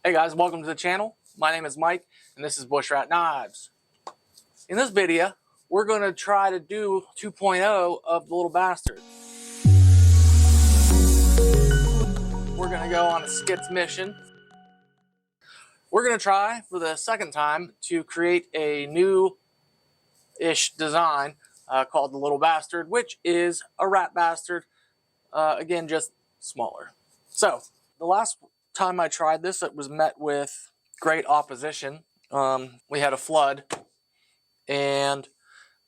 Hey guys, welcome to the channel. My name is Mike and this is Bushrat Knives. In this video, we're going to try to do 2.0 of the little bastard. We're going to go on a skits mission. We're going to try for the second time to create a new-ish design called the little bastard, which is a rat bastard, again, just smaller. So, the last time I tried this, it was met with great opposition. We had a flood and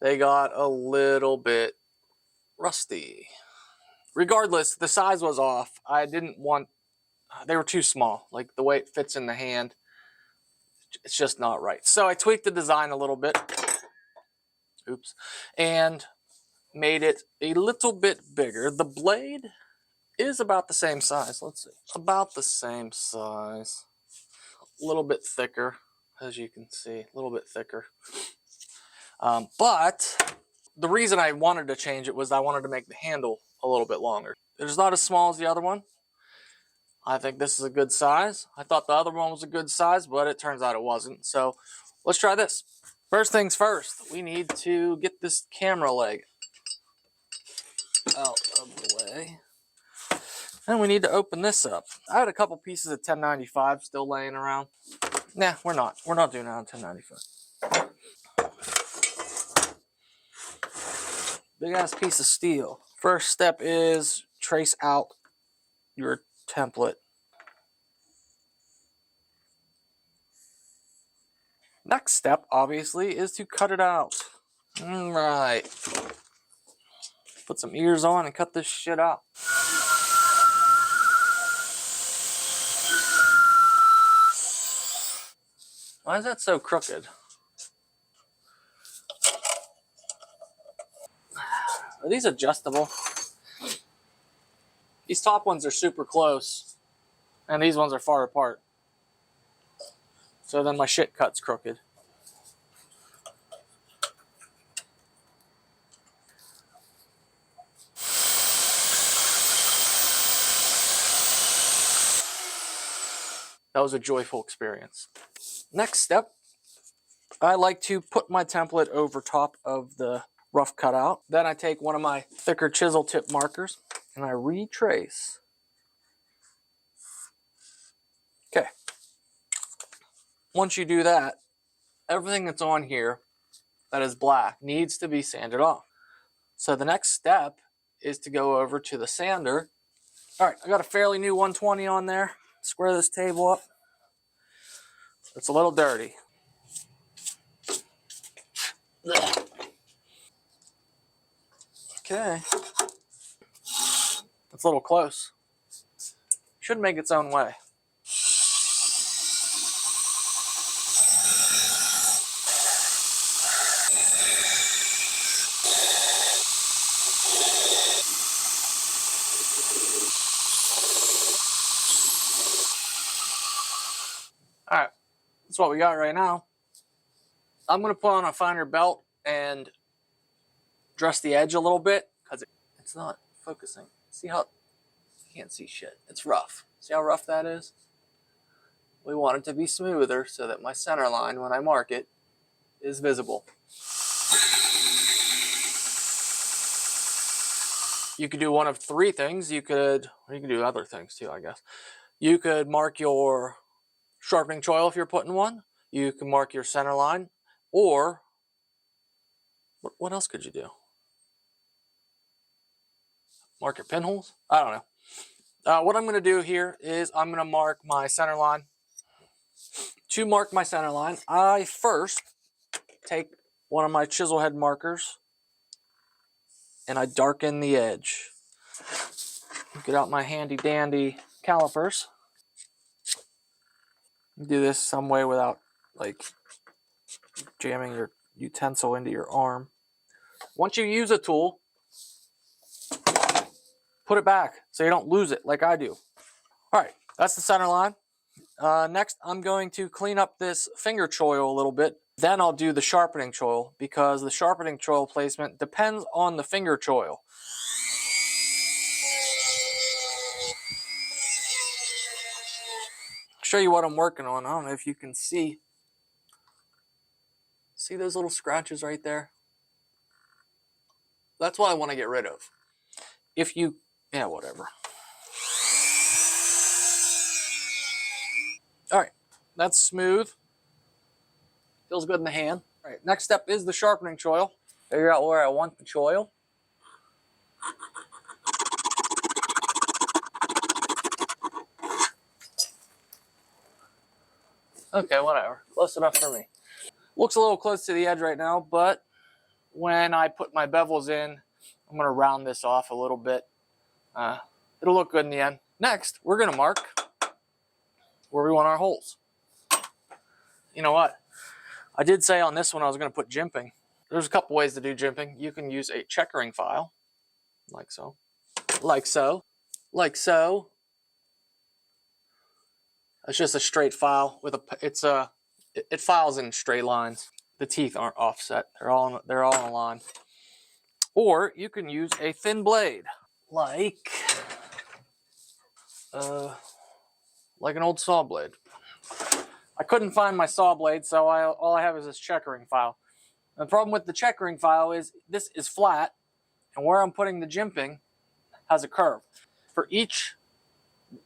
they got a little bit rusty. Regardless, the size was off. I didn't want, they were too small. Like the way it fits in the hand, it's just not right. So I tweaked the design a little bit. Oops. And made it a little bit bigger. The blade is about the same size. Let's see. About the same size. A little bit thicker, as you can see. A little bit thicker. But the reason I wanted to change it was I wanted to make the handle a little bit longer. It's not as small as the other one. I think this is a good size. I thought the other one was a good size, but it turns out it wasn't. So let's try this. First things first, we need to get this camera leg out of the way. And we need to open this up. I had a couple pieces of 1095 still laying around. Nah, we're not. We're not doing it on 1095. Big ass piece of steel. First step is trace out your template. Next step, obviously, is to cut it out. All right. Put some ears on and cut this shit out. Why is that so crooked? Are these adjustable? These top ones are super close, and these ones are far apart. So then my shit cuts crooked. That was a joyful experience. Next step, I like to put my template over top of the rough cutout. Then I take one of my thicker chisel tip markers and I retrace. Okay. Once you do that, everything that's on here that is black needs to be sanded off. So the next step is to go over to the sander. All right, I got a fairly new 120 on there. Square this table up. It's a little dirty. Okay. It's a little close. Should make its own way. All right, that's what we got right now. I'm going to put on a finer belt and dress the edge a little bit because it's not focusing. See how, you can't see shit. It's rough. See how rough that is? We want it to be smoother so that my center line, when I mark it, is visible. You could do one of three things. You can do other things too, I guess. You could mark your sharpening choil if you're putting one. You can mark your center line, or what else could you do? Mark your pinholes? I don't know. What I'm going to do here is I'm going to mark my center line. To mark my center line, I first take one of my chisel head markers and I darken the edge. Get out my handy dandy calipers. Do this some way without like jamming your utensil into your arm. Once you use a tool, put it back so you don't lose it like I do. All right, that's the center line. Next, I'm going to clean up this finger choil a little bit. Then I'll do the sharpening choil because the sharpening choil placement depends on the finger choil. show you what I'm working on. I don't know if you can see. See those little scratches right there? That's what I want to get rid of. If you, yeah, whatever. All right, that's smooth. Feels good in the hand. All right, next step is the sharpening choil. Figure out where I want the choil. Okay, whatever. Close enough for me. Looks a little close to the edge right now, but when I put my bevels in, I'm going to round this off a little bit. It'll look good in the end. Next, we're going to mark where we want our holes. You know what? I did say on this one I was going to put jimping. There's a couple ways to do jimping. You can use a checkering file, like so, like so, like so. It's just a straight file with it files in straight lines. The teeth aren't offset. They're all in a line. Or you can use a thin blade, like an old saw blade. I couldn't find my saw blade, so all I have is this checkering file. And the problem with the checkering file is this is flat, and where I'm putting the jimping has a curve. For each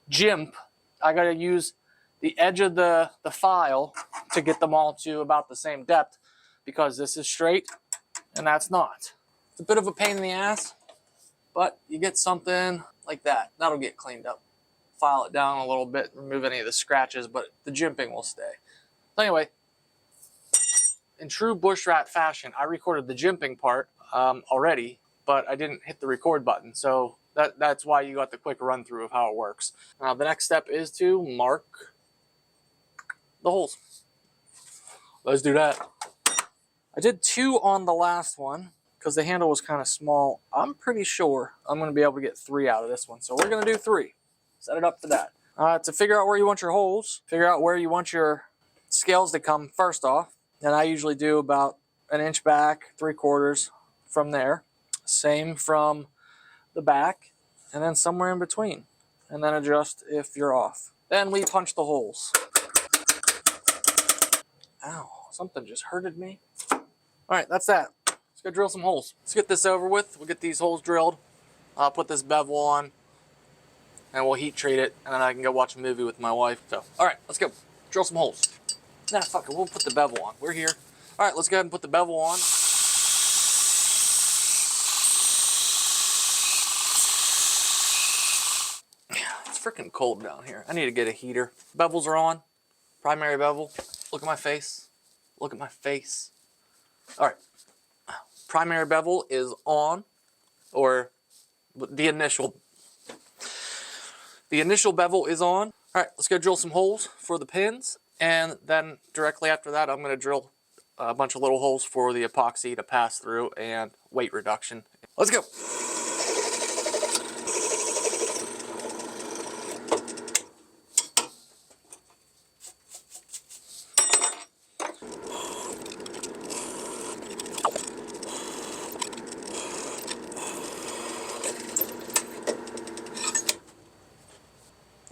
jimp, I got to use the edge of the file to get them all to about the same depth, because this is straight and that's not. It's a bit of a pain in the ass, but you get something like that. That'll get cleaned up. File it down a little bit, remove any of the scratches, but the jimping will stay. So anyway, in true bush rat fashion, I recorded the jimping part already, but I didn't hit the record button. So that's why you got the quick run through of how it works. Now the next step is to mark the holes. Let's do that. I did 2 on the last one because the handle was kind of small. I'm pretty sure I'm going to be able to get 3 out of this one. So we're going to do 3. Set it up to that. To figure out where you want your holes, figure out where you want your scales to come first off. And I usually do about 1 inch back, 3/4 from there. Same from the back, and then somewhere in between. And then adjust if you're off. Then we punch the holes. Ow, something just hurted me. All right, that's that. Let's go drill some holes. Let's get this over with. We'll get these holes drilled. I'll put this bevel on, and we'll heat treat it, and then I can go watch a movie with my wife. So, all right, let's go drill some holes. Nah, fuck it, we'll put the bevel on. We're here. All right, let's go ahead and put the bevel on. It's freaking cold down here. I need to get a heater. Bevels are on. Primary bevel. Look at my face. Look at my face. All right. Primary bevel is on, or the initial bevel is on. All right, let's go drill some holes for the pins, and then directly after that, I'm going to drill a bunch of little holes for the epoxy to pass through and weight reduction. Let's go.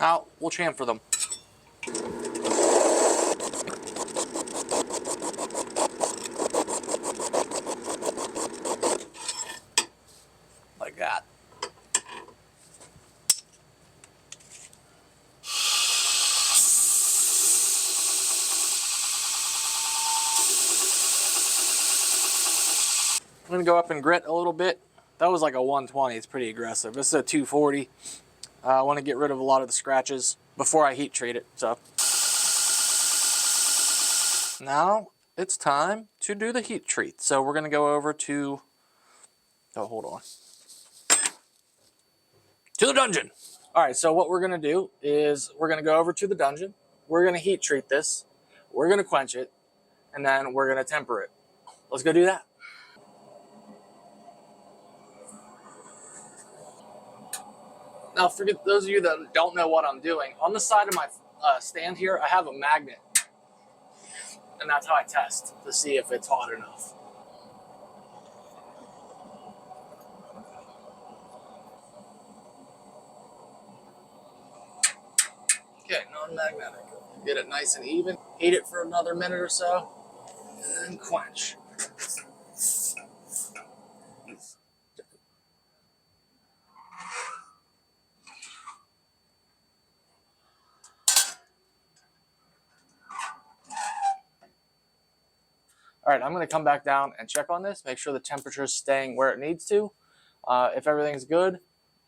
Now, we'll chamfer them. Like that. I'm going to go up and grit a little bit. That was like a 120. It's pretty aggressive. This is a 240. I want to get rid of a lot of the scratches before I heat treat it. So now it's time to do the heat treat. So we're going to go over to, hold on, to the dungeon. All right, so what we're going to do is we're going to go over to the dungeon. We're going to heat treat this. We're going to quench it, and then we're going to temper it. Let's go do that. Now, for those of you that don't know what I'm doing, on the side of my stand here, I have a magnet. And that's how I test to see if it's hot enough. Okay, non-magnetic. Get it nice and even. Heat it for another minute or so, and then quench. All right, I'm going to come back down and check on this, make sure the temperature is staying where it needs to. If everything's good,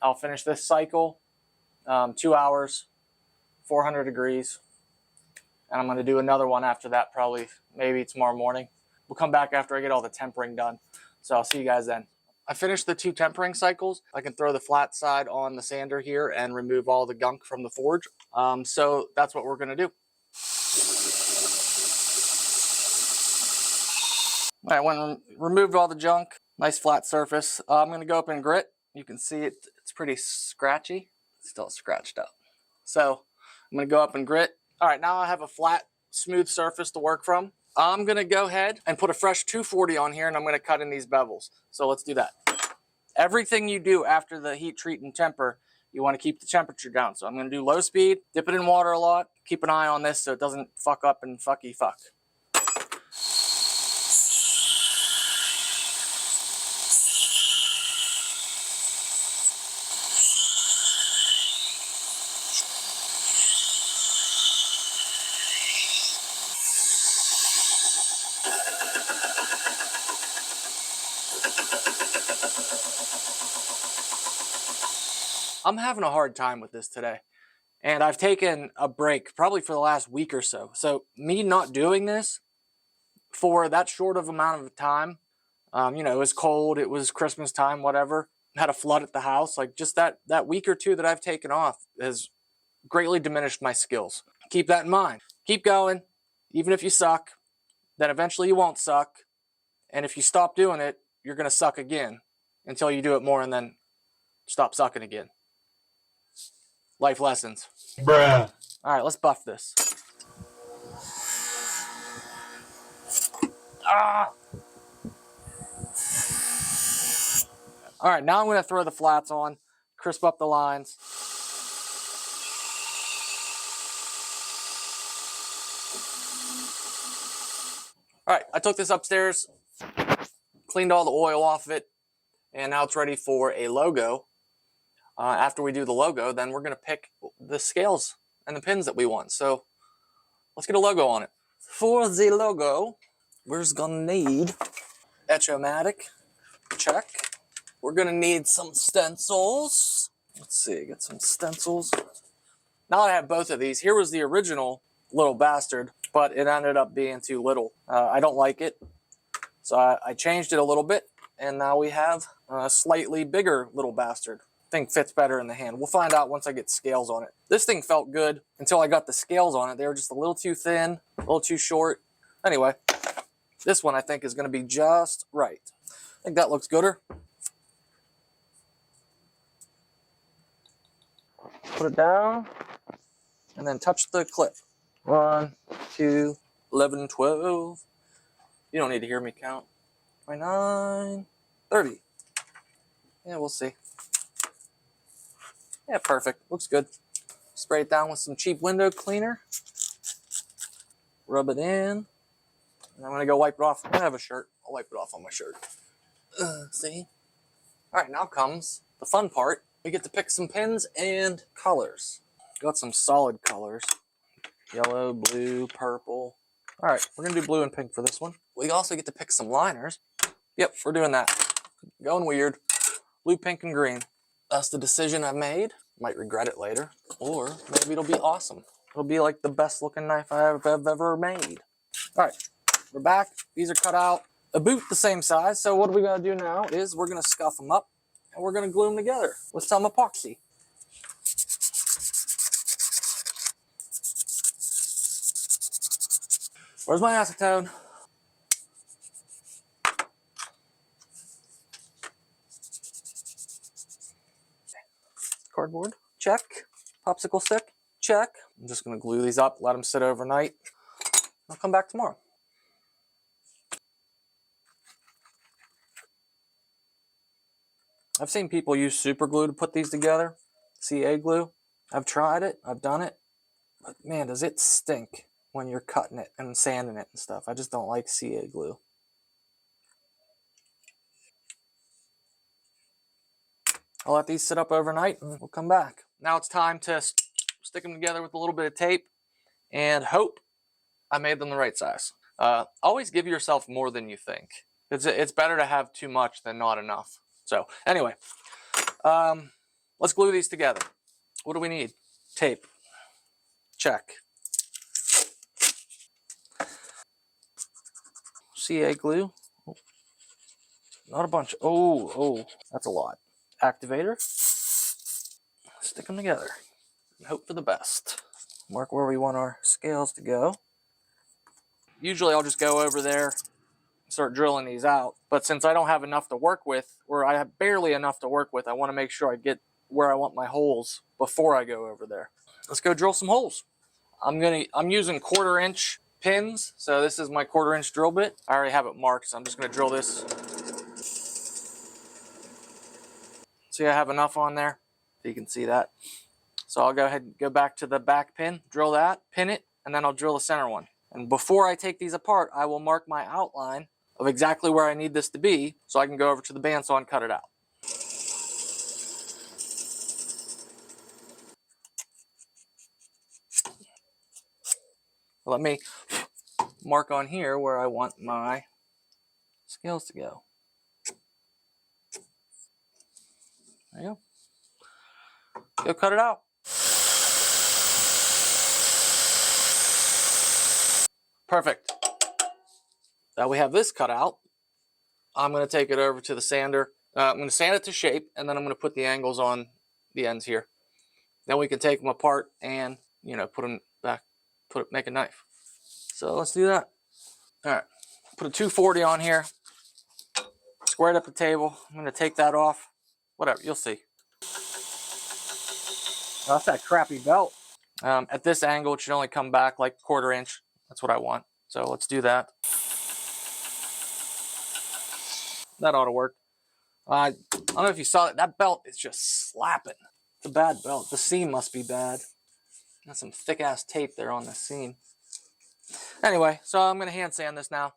I'll finish this cycle, 2 hours, 400 degrees, and I'm going to do another one after that, probably maybe tomorrow morning. We'll come back after I get all the tempering done. So I'll see you guys then. I finished the 2 tempering cycles. I can throw the flat side on the sander here and remove all the gunk from the forge. So that's what we're going to do. All right, when removed all the junk, nice flat surface. I'm going to go up and grit. You can see it's pretty scratchy. It's still scratched up. So I'm going to go up and grit. All right, now I have a flat, smooth surface to work from. I'm going to go ahead and put a fresh 240 on here, and I'm going to cut in these bevels. So let's do that. Everything you do after the heat treat and temper, you want to keep the temperature down. So I'm going to do low speed, dip it in water a lot, keep an eye on this so it doesn't fuck up and fucky fuck. I'm having a hard time with this today, and I've taken a break probably for the last week or so. So me not doing this for that short of amount of time, you know, it was cold, it was Christmas time, whatever, had a flood at the house. Like just that week or two that I've taken off has greatly diminished my skills. Keep that in mind. Keep going. Even if you suck, then eventually you won't suck. And if you stop doing it, you're going to suck again until you do it more and then stop sucking again. Life lessons. Bruh. All right, let's buff this. Ah! All right, now I'm going to throw the flats on, crisp up the lines. All right, I took this upstairs, cleaned all the oil off of it, and now it's ready for a logo. After we do the logo, then we're going to pick the scales and the pins that we want. So let's get a logo on it. For the logo, we're just going to need Etch-O-Matic. Check. We're going to need some stencils. Let's see, get some stencils. Now I have both of these. Here was the original little bastard, but it ended up being too little. I don't like it, so I changed it a little bit, and now we have a slightly bigger little bastard. I think fits better in the hand. We'll find out once I get scales on it. This thing felt good until I got the scales on it. They were just a little too thin, a little too short. Anyway, this one I think is going to be just right. I think that looks gooder. Put it down, and then touch the clip. 1, 2, 11, 12. You don't need to hear me count. 29, 30. Yeah, we'll see. Yeah, perfect. Looks good. Spray it down with some cheap window cleaner. Rub it in. And I'm going to go wipe it off. I have a shirt. I'll wipe it off on my shirt. See? All right, now comes the fun part. We get to pick some pins and colors. Got some solid colors. Yellow, blue, purple. All right, we're going to do blue and pink for this one. We also get to pick some liners. Yep, we're doing that. Going weird. Blue, pink, and green. That's the decision I made. Might regret it later. Or maybe it'll be awesome. It'll be like the best looking knife I've ever made. All right, we're back. These are cut out. A boot the same size. So what we're going to do now is we're going to scuff them up and we're going to glue them together with some epoxy. Where's my acetone? Cardboard, check. Popsicle stick, check. I'm just going to glue these up, let them sit overnight. I'll come back tomorrow. I've seen people use super glue to put these together, CA glue. I've tried it, I've done it. But man, does it stink when you're cutting it and sanding it and stuff. I just don't like CA glue. I'll let these sit up overnight and we'll come back. Now it's time to stick them together with a little bit of tape and hope I made them the right size. Always give yourself more than you think. It's better to have too much than not enough. So anyway, let's glue these together. What do we need? Tape. Check. CA glue. Not a bunch. Oh, that's a lot. Activator. Stick them together. And hope for the best. Mark where we want our scales to go. Usually I'll just go over there and start drilling these out. But since I don't have enough to work with, or I have barely enough to work with, I want to make sure I get where I want my holes before I go over there. Let's go drill some holes. I'm using 1/4 inch pins. So this is my 1/4 inch drill bit. I already have it marked, so I'm just going to drill this. See, I have enough on there. So you can see that. So I'll go ahead and go back to the back pin, drill that, pin it, and then I'll drill the center one. And before I take these apart, I will mark my outline of exactly where I need this to be so I can go over to the bandsaw and cut it out. Let me mark on here where I want my scales to go. There you go. Go cut it out. Perfect. Now we have this cut out. I'm going to take it over to the sander. I'm going to sand it to shape, and then I'm going to put the angles on the ends here. Then we can take them apart and, put them back, make a knife. So let's do that. All right, put a 240 on here. Squared up the table. I'm going to take that off. Whatever, you'll see. Oh, that's that crappy belt. At this angle, it should only come back like 1/4 inch. That's what I want. So let's do that. That ought to work. I don't know if you saw it. That belt is just slapping. It's a bad belt. The seam must be bad. Got some thick-ass tape there on the seam. Anyway, so I'm going to hand sand this now.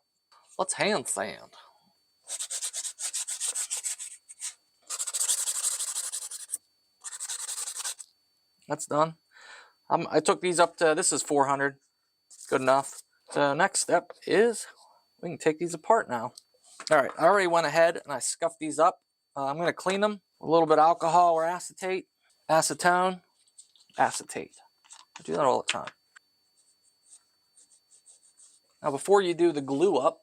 Let's hand sand. That's done. I took these up to, this is 400. Good enough. So next step is we can take these apart now. All right, I already went ahead and I scuffed these up. I'm going to clean them with a little bit of alcohol or acetate, acetone, acetate. I do that all the time. Now before you do the glue up,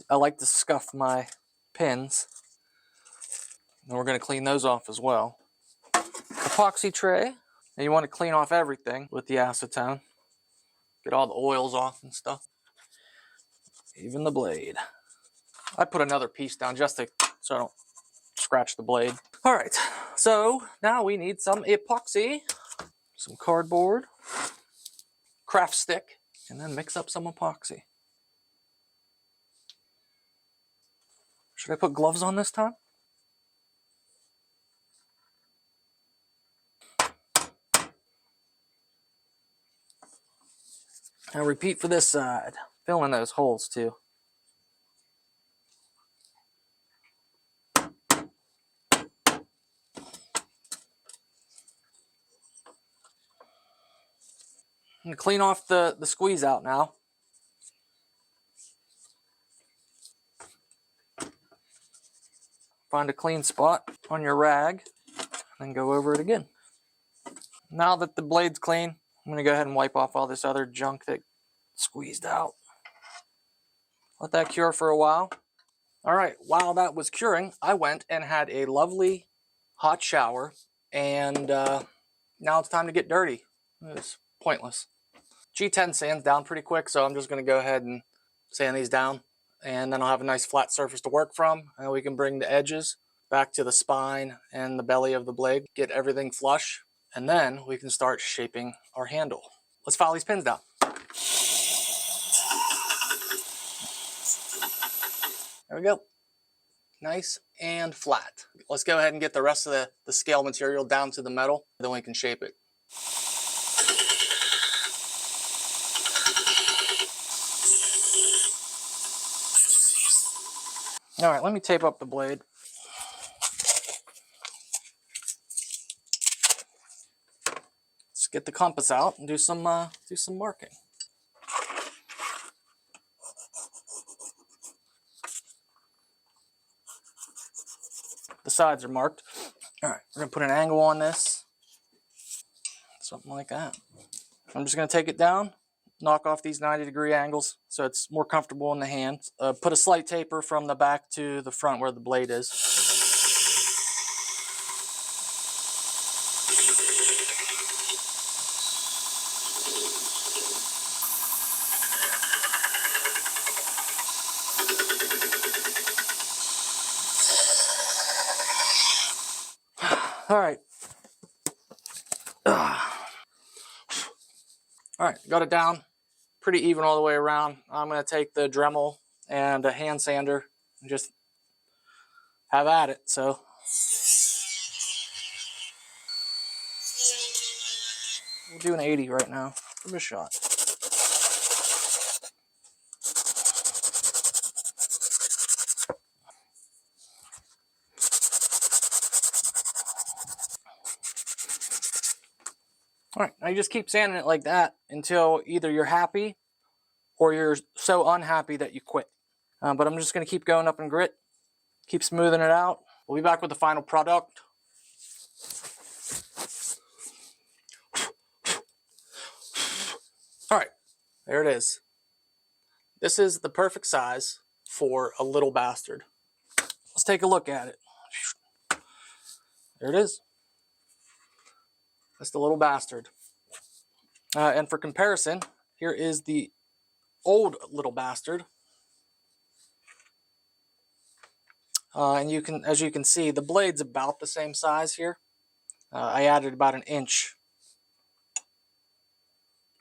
I like to scuff my pins. And we're going to clean those off as well. Epoxy tray. And you want to clean off everything with the acetone. Get all the oils off and stuff. Even the blade. I put another piece down just so I don't scratch the blade. All right, so now we need some epoxy, some cardboard, craft stick, and then mix up some epoxy. Should I put gloves on this time? Now repeat for this side. Fill in those holes too. I'm gonna clean off the squeeze out now. Find a clean spot on your rag, and then go over it again. Now that the blade's clean, I'm gonna go ahead and wipe off all this other junk that squeezed out. Let that cure for a while. All right, while that was curing, I went and had a lovely hot shower, and now it's time to get dirty. It was pointless. G10 sands down pretty quick, so I'm just gonna go ahead and sand these down, and then I'll have a nice flat surface to work from, and we can bring the edges back to the spine and the belly of the blade, get everything flush, and then we can start shaping our handle. Let's file these pins down. There we go. Nice and flat. Let's go ahead and get the rest of the scale material down to the metal, then we can shape it. All right, let me tape up the blade. Let's get the compass out and do some marking. The sides are marked. All right, we're gonna put an angle on this, something like that. I'm just gonna take it down, knock off these 90-degree angles so it's more comfortable in the hand. Put a slight taper from the back to the front where the blade is. All right. All right, got it down pretty even all the way around. I'm gonna take the Dremel and a hand sander and just have at it. So we'll do an 80 right now. Give it a shot. All right, now you just keep sanding it like that until either you're happy or you're so unhappy that you quit. But I'm just gonna keep going up in grit, keep smoothing it out. We'll be back with the final product. All right, there it is. This is the perfect size for a little bastard. Let's take a look at it. There it is. That's the little bastard. And for comparison, here is the old little bastard. And you can, as you can see, the blade's about the same size here. I added about an inch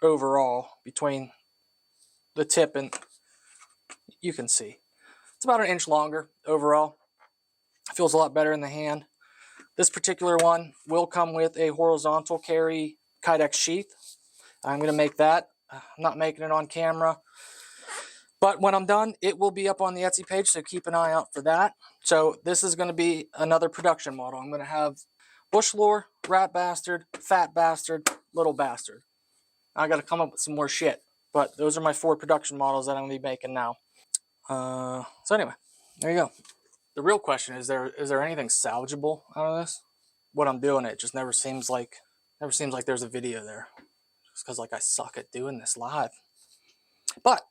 overall between the tip and, you can see. It's about an inch longer overall. It feels a lot better in the hand. This particular one will come with a horizontal carry Kydex sheath. I'm going to make that. I'm not making it on camera. But when I'm done, it will be up on the Etsy page, so keep an eye out for that. So this is going to be another production model. I'm going to have bush lore, rat bastard, fat bastard, little bastard. I got to come up with some more shit. But those are my 4 production models that I'm going to be making now. So anyway, there you go. The real question is there anything salvageable out of this? What I'm doing, it just never seems like there's a video there. Just because like I suck at doing this live. But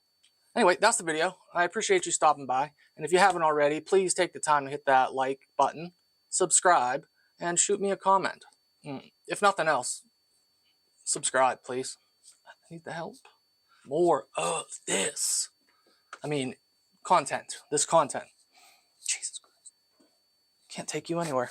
anyway, that's the video. I appreciate you stopping by. And if you haven't already, please take the time to hit that like button, subscribe, and shoot me a comment. If nothing else, subscribe, please. I need the help. More of this. I mean, content. This content. Jesus Christ. Can't take you anywhere.